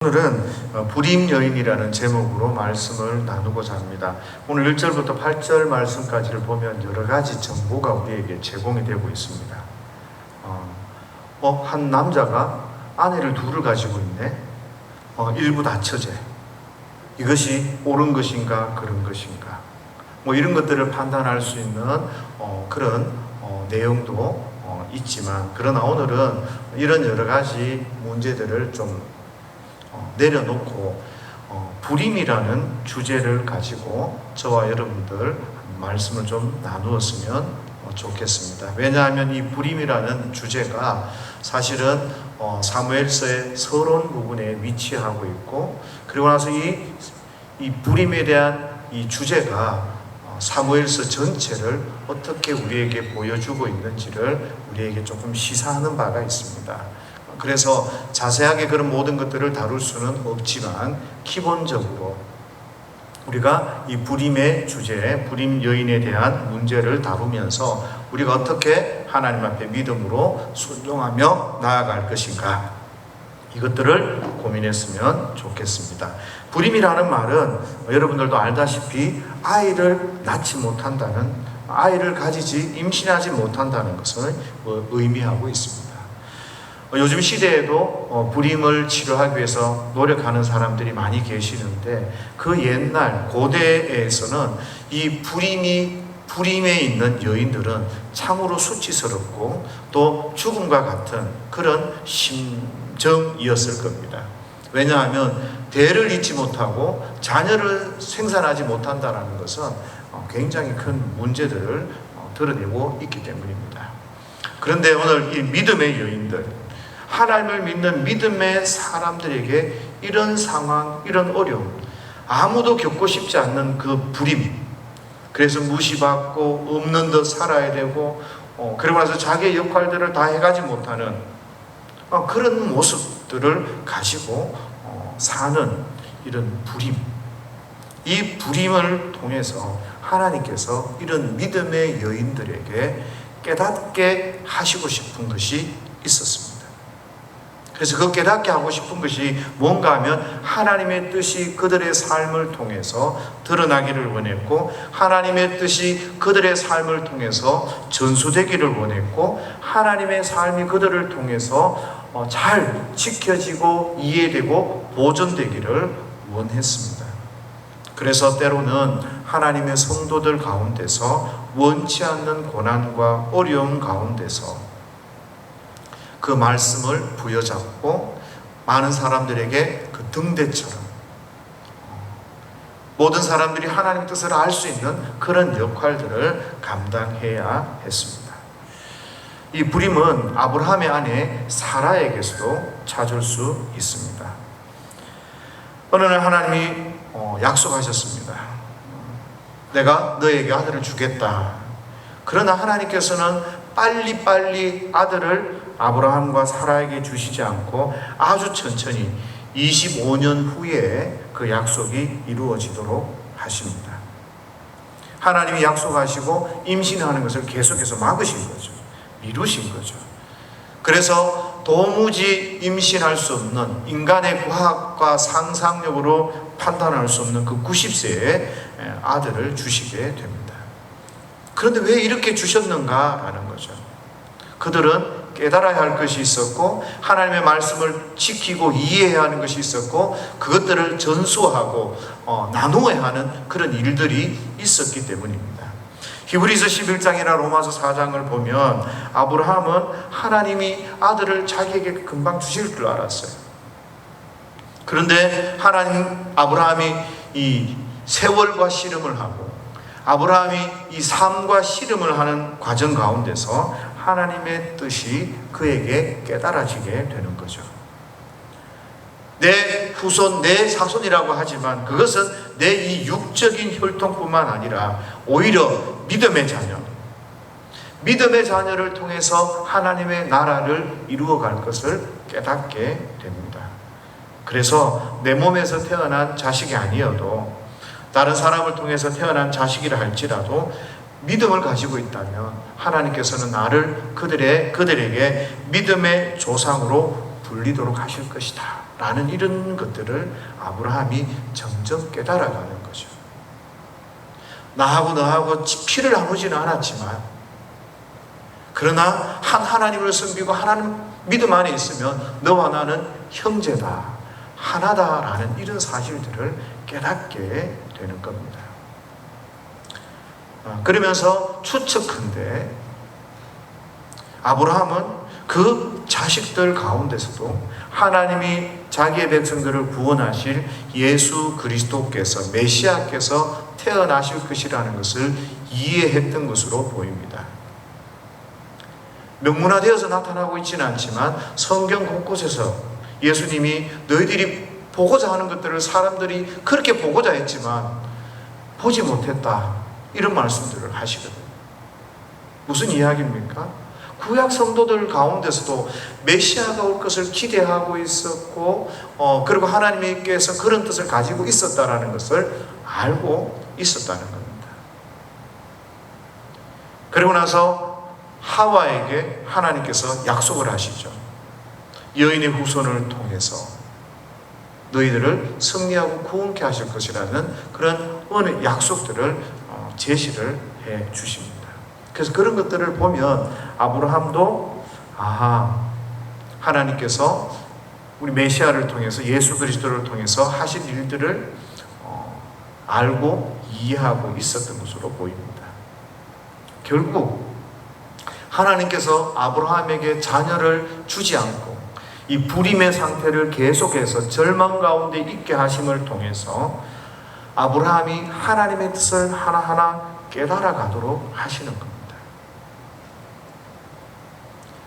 오늘은 불임 여인이라는 제목으로 말씀을 나누고자 합니다. 오늘 1절부터 8절 말씀까지를 보면 여러 가지 정보가 우리에게 제공이 되고 있습니다. 한 남자가 아내를 둘을 가지고 있네. 일부 다처제. 이것이 옳은 것인가 그런 것인가. 이런 것들을 판단할 수 있는 그런 내용도 있지만, 그러나 오늘은 이런 여러 가지 문제들을 좀 내려놓고 불임이라는 주제를 가지고 저와 여러분들 말씀을 좀 나누었으면 좋겠습니다. 왜냐하면 이 불임이라는 주제가 사실은 사무엘서의 서론 부분에 위치하고 있고, 그리고 나서 이 불임에 대한 이 주제가 사무엘서 전체를 어떻게 우리에게 보여주고 있는지를 우리에게 조금 시사하는 바가 있습니다. 그래서 자세하게 그런 모든 것들을 다룰 수는 없지만, 기본적으로 우리가 이 불임의 주제, 불임 여인에 대한 문제를 다루면서 우리가 어떻게 하나님 앞에 믿음으로 순종하며 나아갈 것인가, 이것들을 고민했으면 좋겠습니다. 불임이라는 말은 여러분들도 알다시피 아이를 낳지 못한다는, 아이를 가지지, 임신하지 못한다는 것을 의미하고 있습니다. 요즘 시대에도 불임을 치료하기 위해서 노력하는 사람들이 많이 계시는데, 그 옛날 고대에서는 이 불임에 있는 여인들은 참으로 수치스럽고 또 죽음과 같은 그런 심정이었을 겁니다. 왜냐하면 대를 잇지 못하고 자녀를 생산하지 못한다는 것은 굉장히 큰 문제들을 드러내고 있기 때문입니다. 그런데 오늘 이 믿음의 여인들, 하나님을 믿는 믿음의 사람들에게 이런 상황, 이런 어려움, 아무도 겪고 싶지 않는 그 불임, 그래서 무시받고 없는 듯 살아야 되고, 그러고 나서 자기의 역할들을 다 해가지 못하는 그런 모습들을 가지고 사는 이런 불임, 이 불임을 통해서 하나님께서 이런 믿음의 여인들에게 깨닫게 하시고 싶은 것이 있었습니다. 그래서 그 깨닫게 하고 싶은 것이 뭔가 하면 하나님의 뜻이 그들의 삶을 통해서 드러나기를 원했고, 하나님의 뜻이 그들의 삶을 통해서 전수되기를 원했고, 하나님의 삶이 그들을 통해서 잘 지켜지고 이해되고 보존되기를 원했습니다. 그래서 때로는 하나님의 성도들 가운데서 원치 않는 고난과 어려움 가운데서 그 말씀을 부여잡고 많은 사람들에게 그 등대처럼 모든 사람들이 하나님 뜻을 알 수 있는 그런 역할들을 감당해야 했습니다. 이 불임은 아브라함의 아내 사라에게서도 찾을 수 있습니다. 어느 날 하나님이 약속하셨습니다. 내가 너에게 아들을 주겠다. 그러나 하나님께서는 빨리빨리 아들을 아브라함과 사라에게 주시지 않고 아주 천천히 25년 후에 그 약속이 이루어지도록 하십니다. 하나님이 약속하시고 임신하는 것을 계속해서 막으신 거죠. 미루신 거죠. 그래서 도무지 임신할 수 없는, 인간의 과학과 상상력으로 판단할 수 없는 그 90세의 아들을 주시게 됩니다. 그런데 왜 이렇게 주셨는가라는 거죠. 그들은 깨달아야 할 것이 있었고, 하나님의 말씀을 지키고 이해해야 하는 것이 있었고, 그것들을 전수하고 나누어야 하는 그런 일들이 있었기 때문입니다. 히브리서 11장이나 로마서 4장을 보면 아브라함은 하나님이 아들을 자기에게 금방 주실 줄 알았어요. 그런데 아브라함이 이 세월과 씨름을 하고, 아브라함이 이 삶과 씨름을 하는 과정 가운데서 하나님의 뜻이 그에게 깨달아지게 되는 거죠. 내 후손, 내 자손이라고 하지만 그것은 내 이 육적인 혈통뿐만 아니라 오히려 믿음의 자녀를 통해서 하나님의 나라를 이루어갈 것을 깨닫게 됩니다. 그래서 내 몸에서 태어난 자식이 아니어도 다른 사람을 통해서 태어난 자식이라 할지라도 믿음을 가지고 있다면 하나님께서는 나를 그들에게 믿음의 조상으로 불리도록 하실 것이다 라는 이런 것들을 아브라함이 점점 깨달아가는 거죠. 나하고 너하고 피를 나누지는 않았지만, 그러나 한 하나님을 섬기고 하나님 믿음 안에 있으면 너와 나는 형제다, 하나다라는 이런 사실들을 깨닫게 되는 겁니다. 그러면서 추측한데, 아브라함은 그 자식들 가운데서도 하나님이 자기의 백성들을 구원하실 예수 그리스도께서, 메시아께서 태어나실 것이라는 것을 이해했던 것으로 보입니다. 명문화되어서 나타나고 있지는 않지만 성경 곳곳에서 예수님이 너희들이 보고자 하는 것들을 사람들이 그렇게 보고자 했지만 보지 못했다, 이런 말씀들을 하시거든요. 무슨 이야기입니까? 구약 성도들 가운데서도 메시아가 올 것을 기대하고 있었고, 그리고 하나님께서 그런 뜻을 가지고 있었다라는 것을 알고 있었다는 겁니다. 그리고 나서 하와에게 하나님께서 약속을 하시죠. 여인의 후손을 통해서 너희들을 승리하고 구원케 하실 것이라는 그런 어느 약속들을 제시를 해 주십니다. 그래서 그런 것들을 보면 아브라함도 하나님께서 우리 메시아를 통해서, 예수 그리스도를 통해서 하신 일들을 알고 이해하고 있었던 것으로 보입니다. 결국 하나님께서 아브라함에게 자녀를 주지 않고 이 불임의 상태를 계속해서 절망 가운데 있게 하심을 통해서 아브라함이 하나님의 뜻을 하나하나 깨달아 가도록 하시는 겁니다.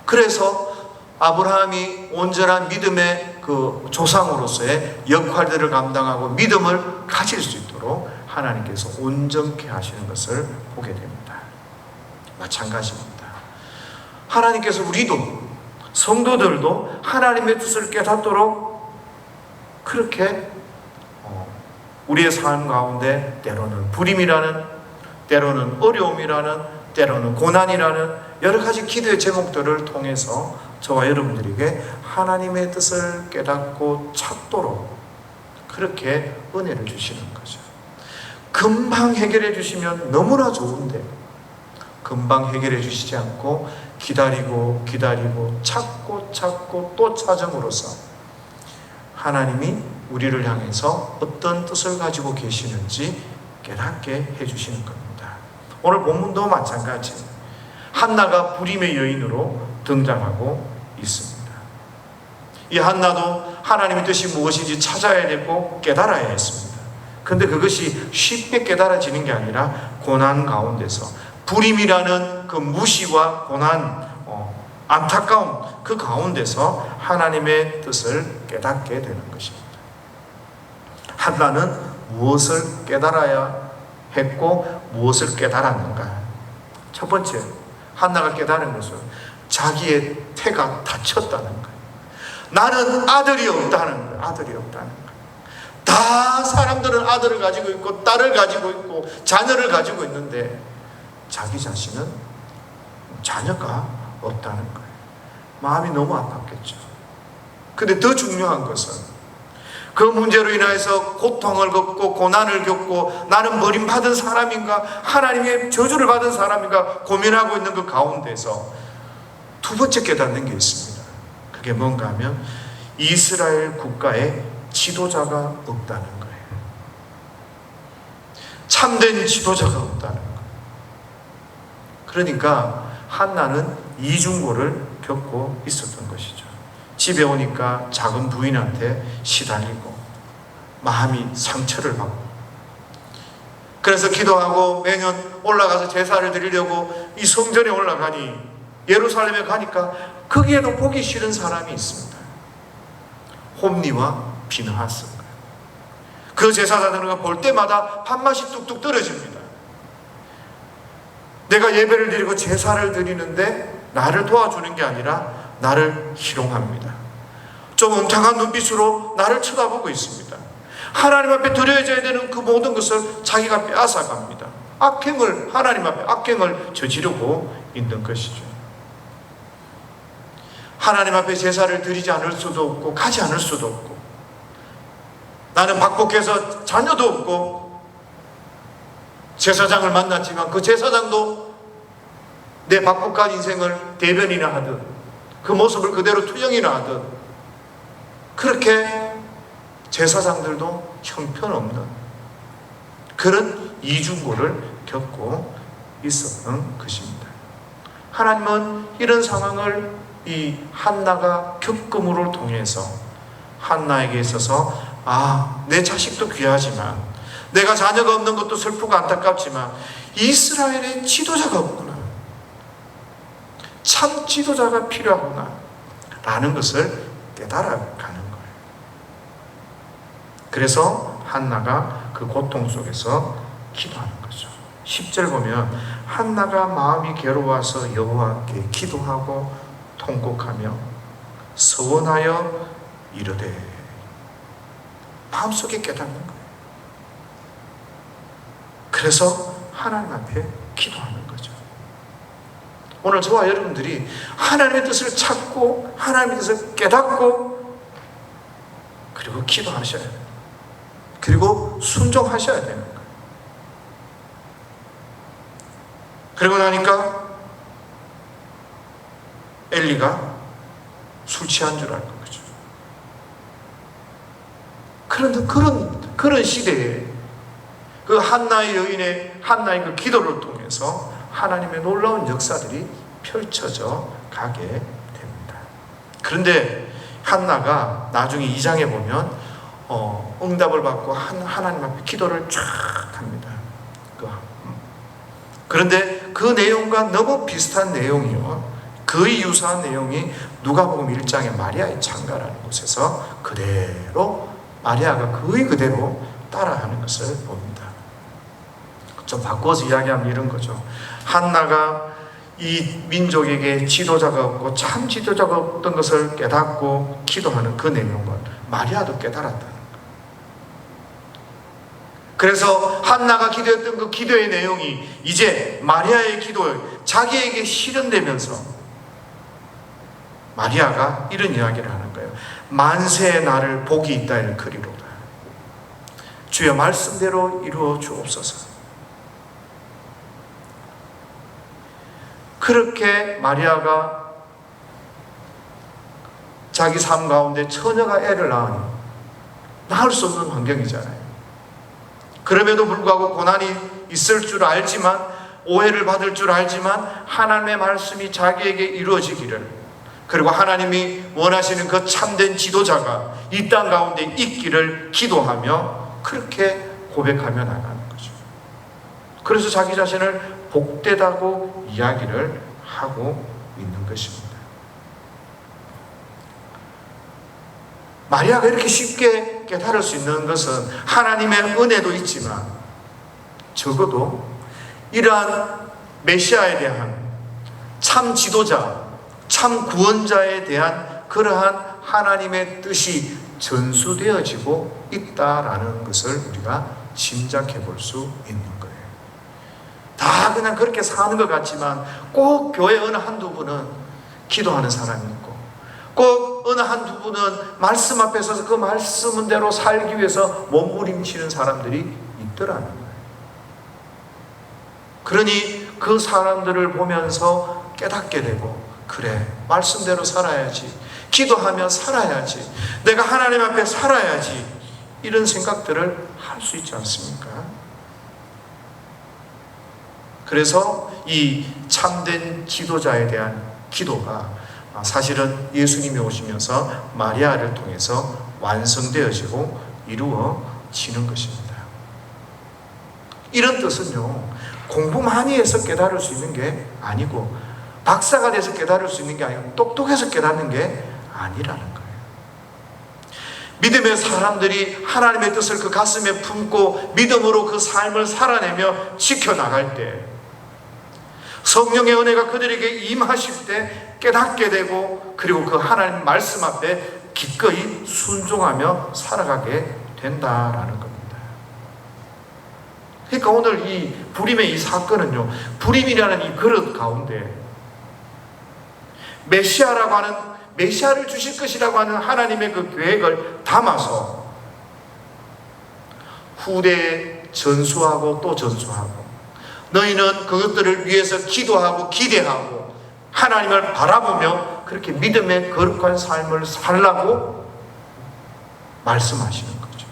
그래서 아브라함이 온전한 믿음의 그 조상으로서의 역할들을 감당하고 믿음을 가질 수 있도록 하나님께서 온전케 하시는 것을 보게 됩니다. 마찬가지입니다. 하나님께서 우리도, 성도들도 하나님의 뜻을 깨닫도록 그렇게 우리의 삶 가운데 때로는 불임이라는, 때로는 어려움이라는, 때로는 고난이라는 여러 가지 기도의 제목들을 통해서 저와 여러분들에게 하나님의 뜻을 깨닫고 찾도록 그렇게 은혜를 주시는 거죠. 금방 해결해 주시면 너무나 좋은데 금방 해결해 주시지 않고 기다리고 찾고 또 찾음으로써 하나님이 우리를 향해서 어떤 뜻을 가지고 계시는지 깨닫게 해주시는 겁니다. 오늘 본문도 마찬가지, 한나가 불임의 여인으로 등장하고 있습니다. 이 한나도 하나님의 뜻이 무엇인지 찾아야 되고 깨달아야 했습니다. 그런데 그것이 쉽게 깨달아지는 게 아니라 고난 가운데서, 불임이라는 그 무시와 고난, 안타까움 그 가운데서 하나님의 뜻을 깨닫게 되는 것입니다. 한나는 무엇을 깨달아야 했고 무엇을 깨달았는가? 첫 번째, 한나가 깨달은 것은 자기의 태가 닫혔다는 거예요. 나는 아들이 없다는 거예요. 아들이 없다는 거예요. 다 사람들은 아들을 가지고 있고 딸을 가지고 있고 자녀를 가지고 있는데 자기 자신은 자녀가 없다는 거예요. 마음이 너무 아팠겠죠. 근데 더 중요한 것은 그 문제로 인해서 고통을 겪고 고난을 겪고 나는 버림받은 사람인가, 하나님의 저주를 받은 사람인가 고민하고 있는 그 가운데서 두 번째 깨닫는 게 있습니다. 그게 뭔가 하면 이스라엘 국가에 지도자가 없다는 거예요. 참된 지도자가 없다는 거예요. 그러니까 한나는 이중고를 겪고 있었던 것이죠. 집에 오니까 작은 부인한테 시달리고 마음이 상처를 받고, 그래서 기도하고 매년 올라가서 제사를 드리려고 이 성전에 올라가니, 예루살렘에 가니까 거기에도 보기 싫은 사람이 있습니다. 홈리와 비느하스가. 그 제사장들은 볼 때마다 밥맛이 뚝뚝 떨어집니다. 내가 예배를 드리고 제사를 드리는데 나를 도와주는 게 아니라 나를 희롱합니다. 좀 엉뚱한 눈빛으로 나를 쳐다보고 있습니다. 하나님 앞에 드려져야 되는 그 모든 것을 자기가 빼앗아갑니다. 악행을, 하나님 앞에 악행을 저지르고 있는 것이죠. 하나님 앞에 제사를 드리지 않을 수도 없고 가지 않을 수도 없고, 나는 박복해서 자녀도 없고 제사장을 만났지만 그 제사장도 내 박복한 인생을 대변이나 하듯 그 모습을 그대로 투영이나 하듯 그렇게 제사장들도 형편없는 그런 이중고를 겪고 있었던 것입니다. 하나님은 이런 상황을 이 한나가 겪음으로 통해서 한나에게 있어서 내 자식도 귀하지만 내가 자녀가 없는 것도 슬프고 안타깝지만 이스라엘에 지도자가 없구나, 참 지도자가 필요하구나 라는 것을 깨달아가는 거예요. 그래서 한나가 그 고통 속에서 기도하는 거죠. 10절 보면 한나가 마음이 괴로워서 여호와께 기도하고 통곡하며 서원하여 이르되, 마음속에 깨닫는 거예요. 그래서 하나님 앞에 기도하는 거죠. 오늘 저와 여러분들이 하나님의 뜻을 찾고 하나님의 뜻을 깨닫고 그리고 기도하셔야 돼요. 그리고 순종하셔야 되는 거예요. 그러고 나니까 엘리가 술 취한 줄 알고 그죠. 그런데 그런 시대에 그 한나의 여인의 한나의 그 기도를 통해서 하나님의 놀라운 역사들이 펼쳐져 가게 됩니다. 그런데 한나가 나중에 2장에 보면 응답을 받고 하나님 앞에 기도를 쫙 합니다. 그런데 그 내용과 너무 비슷한 내용이요, 거의 유사한 내용이 누가복음 1장의 마리아의 창가라는 곳에서 그대로 마리아가 거의 그대로 따라하는 것을 봅니다. 좀 바꿔서 이야기하면 이런 거죠. 한나가 이 민족에게 지도자가 없고 참 지도자가 없던 것을 깨닫고 기도하는 그 내용을 마리아도 깨달았다는 거예요. 그래서 한나가 기도했던 그 기도의 내용이 이제 마리아의 기도에 자기에게 실현되면서 마리아가 이런 이야기를 하는 거예요. 만세의 날을 복이 있다 그리로다. 주여 말씀대로 이루어 주옵소서. 그렇게 마리아가 자기 삶 가운데 처녀가 애를 낳으니 낳을 수 없는 환경이잖아요. 그럼에도 불구하고 고난이 있을 줄 알지만, 오해를 받을 줄 알지만 하나님의 말씀이 자기에게 이루어지기를, 그리고 하나님이 원하시는 그 참된 지도자가 이 땅 가운데 있기를 기도하며 그렇게 고백하며 나가는 거죠. 그래서 자기 자신을 복되다고 이야기를 하고 있는 것입니다. 마리아가 이렇게 쉽게 깨달을 수 있는 것은 하나님의 은혜도 있지만 적어도 이러한 메시아에 대한 참 지도자, 참 구원자에 대한 그러한 하나님의 뜻이 전수되어지고 있다라는 것을 우리가 짐작해 볼 수 있는 거예요. 다 그냥 그렇게 사는 것 같지만 꼭 교회 어느 한두 분은 기도하는 사람이 있고, 꼭 어느 한두 분은 말씀 앞에 서서 그 말씀대로 살기 위해서 몸부림치는 사람들이 있더라는 거예요. 그러니 그 사람들을 보면서 깨닫게 되고, 그래, 말씀대로 살아야지, 기도하며 살아야지, 내가 하나님 앞에 살아야지, 이런 생각들을 할 수 있지 않습니까? 그래서 이 참된 지도자에 대한 기도가 사실은 예수님이 오시면서 마리아를 통해서 완성되어지고 이루어지는 것입니다. 이런 뜻은요, 공부 많이 해서 깨달을 수 있는 게 아니고, 박사가 돼서 깨달을 수 있는 게 아니고, 똑똑해서 깨닫는 게 아니라는 거예요. 믿음의 사람들이 하나님의 뜻을 그 가슴에 품고 믿음으로 그 삶을 살아내며 지켜나갈 때, 성령의 은혜가 그들에게 임하실 때 깨닫게 되고, 그리고 그 하나님 말씀 앞에 기꺼이 순종하며 살아가게 된다라는 겁니다. 그러니까 오늘 이 부림의 이 사건은요, 부림이라는 이 그릇 가운데 메시아라고 하는 메시아를 주실 것이라고 하는 하나님의 그 계획을 담아서 후대에 전수하고 또 전수하고, 너희는 그것들을 위해서 기도하고 기대하고 하나님을 바라보며 그렇게 믿음의 거룩한 삶을 살라고 말씀하시는 거죠.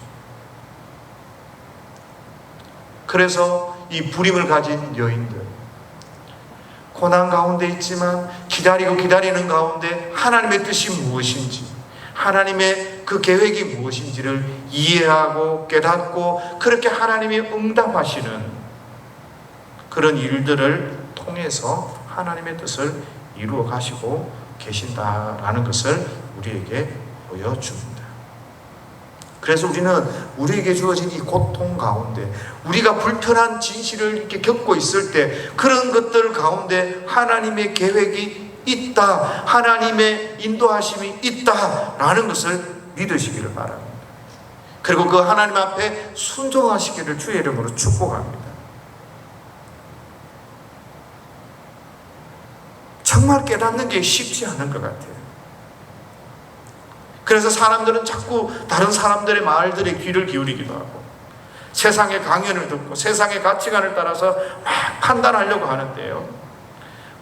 그래서 이 부림을 가진 여인들, 고난 가운데 있지만 기다리고 기다리는 가운데 하나님의 뜻이 무엇인지, 하나님의 그 계획이 무엇인지를 이해하고 깨닫고 그렇게 하나님이 응답하시는 그런 일들을 통해서 하나님의 뜻을 이루어 가시고 계신다라는 것을 우리에게 보여줍니다. 그래서 우리는 우리에게 주어진 이 고통 가운데, 우리가 불편한 진실을 이렇게 겪고 있을 때 그런 것들 가운데 하나님의 계획이 있다, 하나님의 인도하심이 있다라는 것을 믿으시기를 바랍니다. 그리고 그 하나님 앞에 순종하시기를 주의 이름으로 축복합니다. 정말 깨닫는 게 쉽지 않은 것 같아요. 그래서 사람들은 자꾸 다른 사람들의 말들에 귀를 기울이기도 하고 세상의 강연을 듣고 세상의 가치관을 따라서 막 판단하려고 하는데요,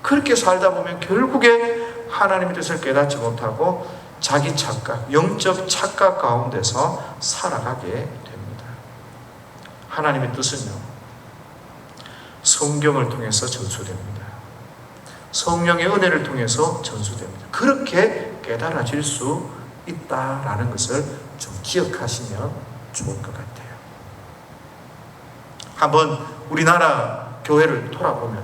그렇게 살다 보면 결국에 하나님의 뜻을 깨닫지 못하고 자기 착각, 영적 착각 가운데서 살아가게 됩니다. 하나님의 뜻은요, 성경을 통해서 전수됩니다. 성령의 은혜를 통해서 전수됩니다. 그렇게 깨달아질 수 있다라는 것을 좀 기억하시면 좋을 것 같아요. 한번 우리나라 교회를 돌아보면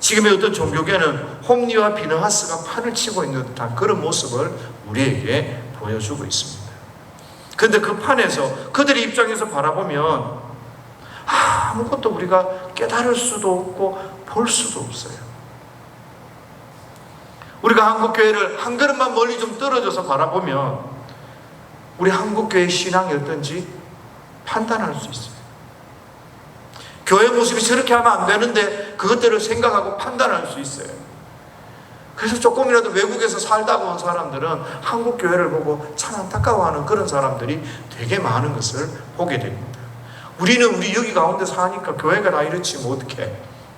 지금의 어떤 종교계는 홈리와 비너하스가 판을 치고 있는 듯한 그런 모습을 우리에게 보여주고 있습니다. 그런데 그 판에서 그들의 입장에서 바라보면 아무것도 우리가 깨달을 수도 없고 볼 수도 없어요. 우리가 한국교회를 한 걸음만 멀리 좀 떨어져서 바라보면 우리 한국교회의 신앙이 어떤지 판단할 수 있어요. 교회 모습이 저렇게 하면 안 되는데 그것들을 생각하고 판단할 수 있어요. 그래서 조금이라도 외국에서 살다가 온 사람들은 한국교회를 보고 참 안타까워하는 그런 사람들이 되게 많은 것을 보게 됩니다. 우리는 우리 여기 가운데 사니까 교회가 다 이렇지 뭐 어떡해,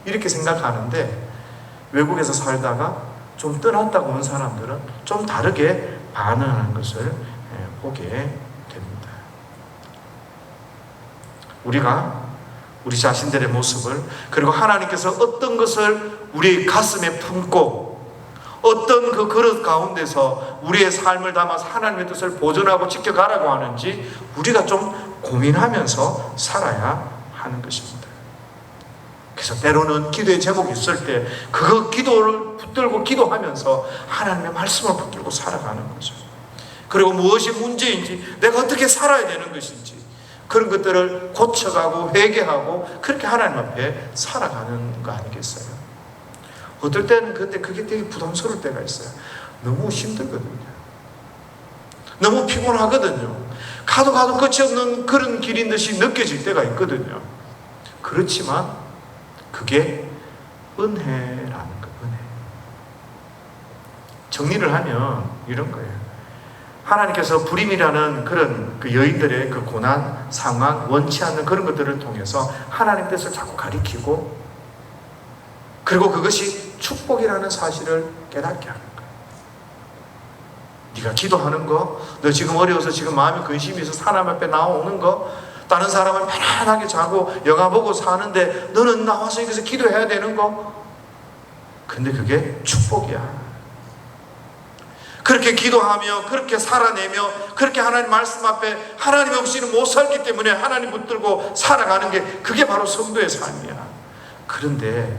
이렇게 생각하는데 외국에서 살다가 좀 떠났다고 온 사람들은 좀 다르게 반응하는 것을 보게 됩니다. 우리가 우리 자신들의 모습을, 그리고 하나님께서 어떤 것을 우리 가슴에 품고 어떤 그 그릇 가운데서 우리의 삶을 담아서 하나님의 뜻을 보존하고 지켜가라고 하는지 우리가 좀 고민하면서 살아야 하는 것입니다. 그래서 때로는 기도의 제목이 있을 때 그 기도를 붙들고 기도하면서 하나님의 말씀을 붙들고 살아가는 거죠. 그리고 무엇이 문제인지, 내가 어떻게 살아야 되는 것인지 그런 것들을 고쳐가고 회개하고 그렇게 하나님 앞에 살아가는 거 아니겠어요? 어떨 때는 그게 되게 부담스러울 때가 있어요. 너무 힘들거든요. 너무 피곤하거든요. 가도 끝이 없는 그런 길인 듯이 느껴질 때가 있거든요. 그렇지만 그게 은혜라는 거예요. 은혜. 정리를 하면 이런 거예요. 하나님께서 불임이라는 그런 그 여인들의 그 고난, 상황, 원치 않는 그런 것들을 통해서 하나님 뜻을 자꾸 가리키고, 그리고 그것이 축복이라는 사실을 깨닫게 하는 거예요. 네가 기도하는 거, 너 지금 어려워서 지금 마음이 근심이 있어서 하나님 앞에 나오는 거, 다른 사람은 편안하게 자고 영화 보고 사는데 너는 나와서 여기서 기도해야 되는 거, 근데 그게 축복이야. 그렇게 기도하며 그렇게 살아내며 그렇게 하나님 말씀 앞에 하나님 없이는 못 살기 때문에 하나님 붙들고 살아가는 게, 그게 바로 성도의 삶이야. 그런데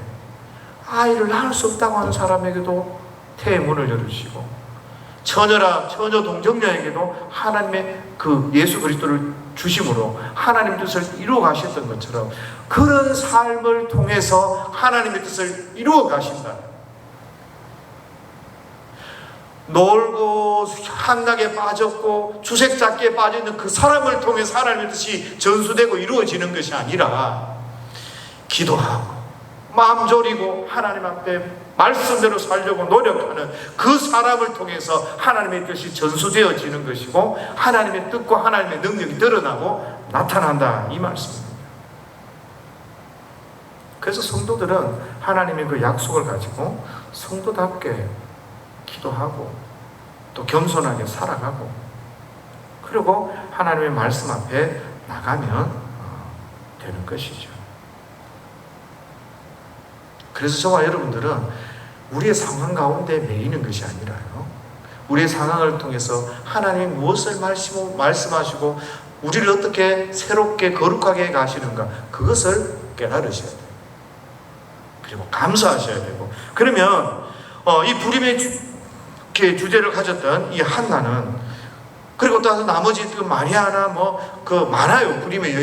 아이를 낳을 수 없다고 하는 사람에게도 태의 문을 열어주시고, 처녀 동정녀에게도 하나님의 그 예수 그리스도를 주심으로 하나님 뜻을 이루어 가셨던 것처럼 그런 삶을 통해서 하나님의 뜻을 이루어 가신다. 놀고 한락에 빠졌고 주색잡기에 빠져있는 그 사람을 통해서 하나님의 뜻이 전수되고 이루어지는 것이 아니라 기도하고 마음 졸이고 하나님 앞에 말씀대로 살려고 노력하는 그 사람을 통해서 하나님의 뜻이 전수되어지는 것이고 하나님의 뜻과 하나님의 능력이 드러나고 나타난다, 이 말씀입니다. 그래서 성도들은 하나님의 그 약속을 가지고 성도답게 기도하고 또 겸손하게 살아가고 그리고 하나님의 말씀 앞에 나가면 되는 것이죠. 그래서 저와 여러분들은 우리의 상황 가운데 매이는 것이 아니라요, 우리의 상황을 통해서 하나님이 무엇을 말씀하시고 우리를 어떻게 새롭게 거룩하게 가시는가, 그것을 깨달으셔야 돼요. 그리고 감사하셔야 되고. 그러면 이 부림의 주제를 가졌던 이 한나는, 그리고 또 나머지 그 마리아나 많아요. 부림의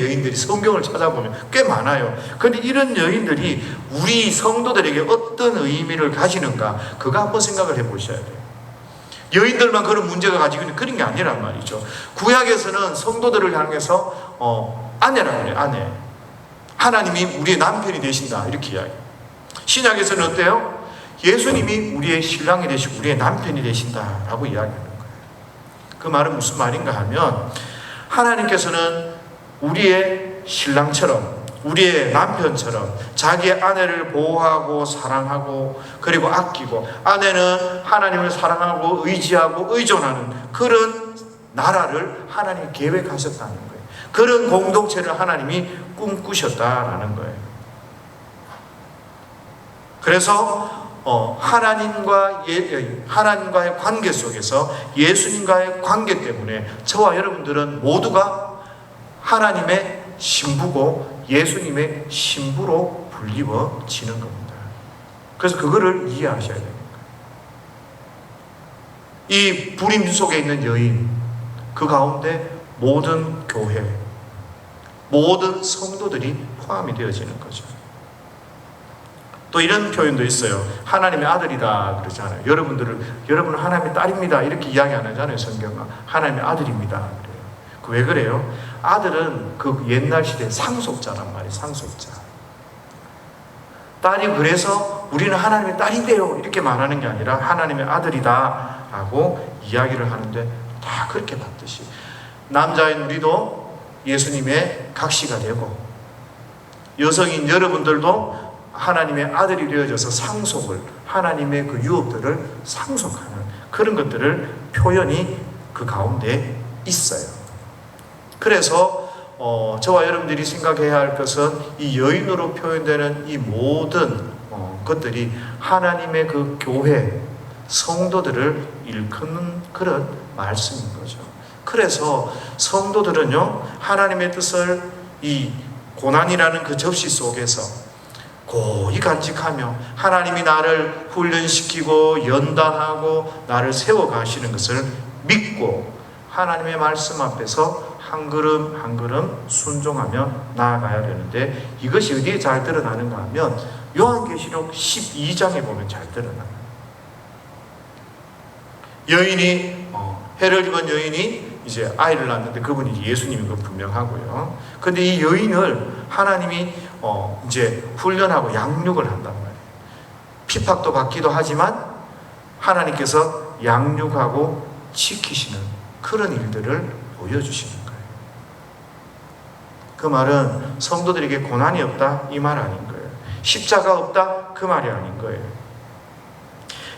여인들이 성경을 찾아보면 꽤 많아요. 그런데 이런 여인들이 우리 성도들에게 어떤 의미를 가지는가, 그거 한번 생각을 해보셔야 돼요. 여인들만 그런 문제가 가지고 있는 그런 게 아니란 말이죠. 구약에서는 성도들을 향해서 아내라고 그래요. 아내. 하나님이 우리의 남편이 되신다, 이렇게 이야기해요. 신약에서는 어때요? 예수님이 우리의 신랑이 되시고 우리의 남편이 되신다라고 이야기하는 거예요. 그 말은 무슨 말인가 하면, 하나님께서는 우리의 신랑처럼, 우리의 남편처럼 자기의 아내를 보호하고 사랑하고 그리고 아끼고, 아내는 하나님을 사랑하고 의지하고 의존하는 그런 나라를 하나님이 계획하셨다는 거예요. 그런 공동체를 하나님이 꿈꾸셨다라는 거예요. 그래서 하나님과의 관계 속에서, 예수님과의 관계 때문에 저와 여러분들은 모두가 하나님의 신부고 예수님의 신부로 불리워지는 겁니다. 그래서 그거를 이해하셔야 됩니다. 이 부림 속에 있는 여인, 그 가운데 모든 교회, 모든 성도들이 포함이 되어지는 거죠. 또 이런 표현도 있어요. 하나님의 아들이다 그러잖아요. 여러분은 하나님의 딸입니다, 이렇게 이야기 안 하잖아요. 성경은 하나님의 아들입니다 그래요. 왜 그래요? 아들은 그 옛날 시대 상속자란 말이에요. 상속자. 딸이, 그래서 우리는 하나님의 딸인데요 이렇게 말하는 게 아니라 하나님의 아들이다 라고 이야기를 하는데, 다 그렇게 봤듯이 남자인 우리도 예수님의 각시가 되고, 여성인 여러분들도 하나님의 아들이 되어져서 상속을, 하나님의 그 유업들을 상속하는 그런 것들을 표현이 그 가운데 있어요. 그래서 저와 여러분들이 생각해야 할 것은, 이 여인으로 표현되는 이 모든 것들이 하나님의 그 교회 성도들을 일컫는 그런 말씀인 거죠. 그래서 성도들은요, 하나님의 뜻을 이 고난이라는 그 접시 속에서 고이 간직하며 하나님이 나를 훈련시키고 연단하고 나를 세워가시는 것을 믿고 하나님의 말씀 앞에서 한 걸음 한 걸음 순종하며 나아가야 되는데, 이것이 어디에 잘 드러나는가 하면 요한계시록 12장에 보면 잘 드러나요. 여인이 해를 입은 여인이 이제 아이를 낳았는데 그분이 예수님인 건 분명하고요. 근데 이 여인을 하나님이 이제 훈련하고 양육을 한단 말이에요. 핍박도 받기도 하지만 하나님께서 양육하고 지키시는 그런 일들을 보여주시는 거예요. 그 말은 성도들에게 고난이 없다, 이 말 아닌 거예요. 십자가 없다, 그 말이 아닌 거예요.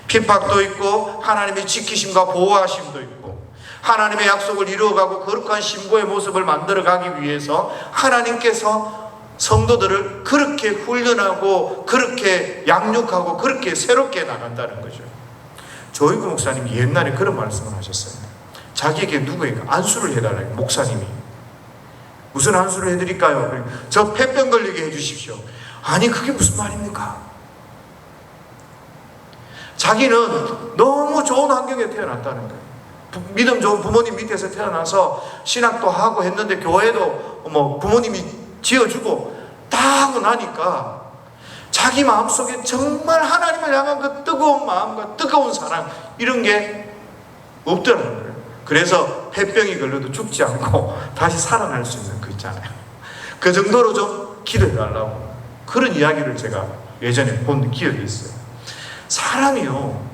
핍박도 있고 하나님의 지키심과 보호하심도 있고, 하나님의 약속을 이루어가고 거룩한 신부의 모습을 만들어가기 위해서 하나님께서 성도들을 그렇게 훈련하고 그렇게 양육하고 그렇게 새롭게 나간다는 거죠. 조이구 목사님이 옛날에 그런 말씀을 하셨어요. 자기에게 누구에게 안수를 해달라고, 목사님이. 무슨 안수를 해드릴까요? 저 폐병 걸리게 해주십시오. 아니, 그게 무슨 말입니까? 자기는 너무 좋은 환경에 태어났다는 거예요. 믿음 좋은 부모님 밑에서 태어나서 신학도 하고 했는데, 교회도 부모님이 지어주고 다 하고 나니까 자기 마음속에 정말 하나님을 향한 그 뜨거운 마음과 뜨거운 사랑, 이런 게 없더라는 거예요. 그래서 폐병이 걸려도 죽지 않고 다시 살아날 수 있는 거 있잖아요. 그 정도로 좀 기도해달라고, 그런 이야기를 제가 예전에 본 기억이 있어요. 사람이요,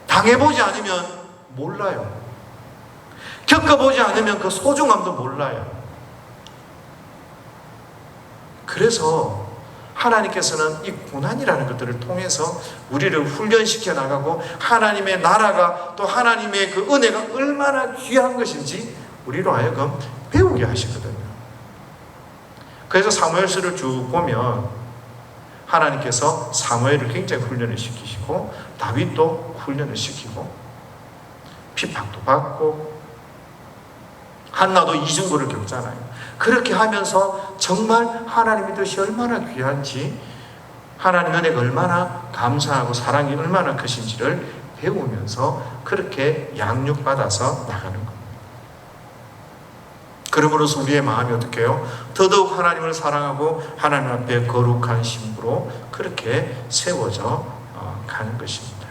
당해보지 않으면 몰라요. 겪어보지 않으면 그 소중함도 몰라요. 그래서 하나님께서는 이 고난이라는 것들을 통해서 우리를 훈련시켜 나가고, 하나님의 나라가 또 하나님의 그 은혜가 얼마나 귀한 것인지 우리로 하여금 배우게 하시거든요. 그래서 사무엘서를 쭉 보면 하나님께서 사무엘을 굉장히 훈련을 시키시고, 다윗도 훈련을 시키고, 핍박도 받고, 한나도 이중고를 겪잖아요. 그렇게 하면서 정말 하나님의 뜻이 얼마나 귀한지, 하나님의 은혜가 얼마나 감사하고 사랑이 얼마나 크신지를 배우면서 그렇게 양육받아서 나가는 겁니다. 그러므로서 우리의 마음이 어떻게 해요? 더더욱 하나님을 사랑하고 하나님 앞에 거룩한 신부로 그렇게 세워져 가는 것입니다.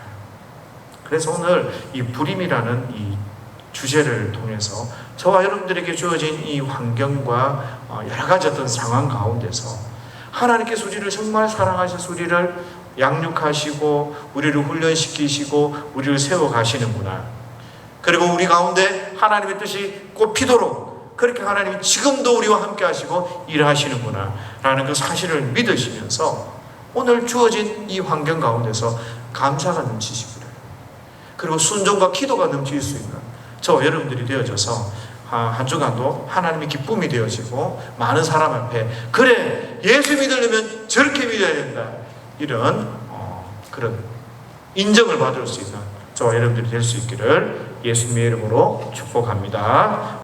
그래서 오늘 이 불임이라는 이 주제를 통해서 저와 여러분들에게 주어진 이 환경과 여러 가지 어떤 상황 가운데서 하나님께서 우리를 정말 사랑하셔서 우리를 양육하시고 우리를 훈련시키시고 우리를 세워가시는구나. 그리고 우리 가운데 하나님의 뜻이 꽃피도록 그렇게 하나님이 지금도 우리와 함께 하시고 일하시는구나 라는 그 사실을 믿으시면서 오늘 주어진 이 환경 가운데서 감사가 넘치시기를, 그리고 순종과 기도가 넘칠 수 있는 저와 여러분들이 되어져서 한 주간도 하나님의 기쁨이 되어지고, 많은 사람 앞에 그래 예수 믿으려면 저렇게 믿어야 된다, 이런 그런 인정을 받을 수 있는 저와 여러분들이 될 수 있기를 예수님의 이름으로 축복합니다.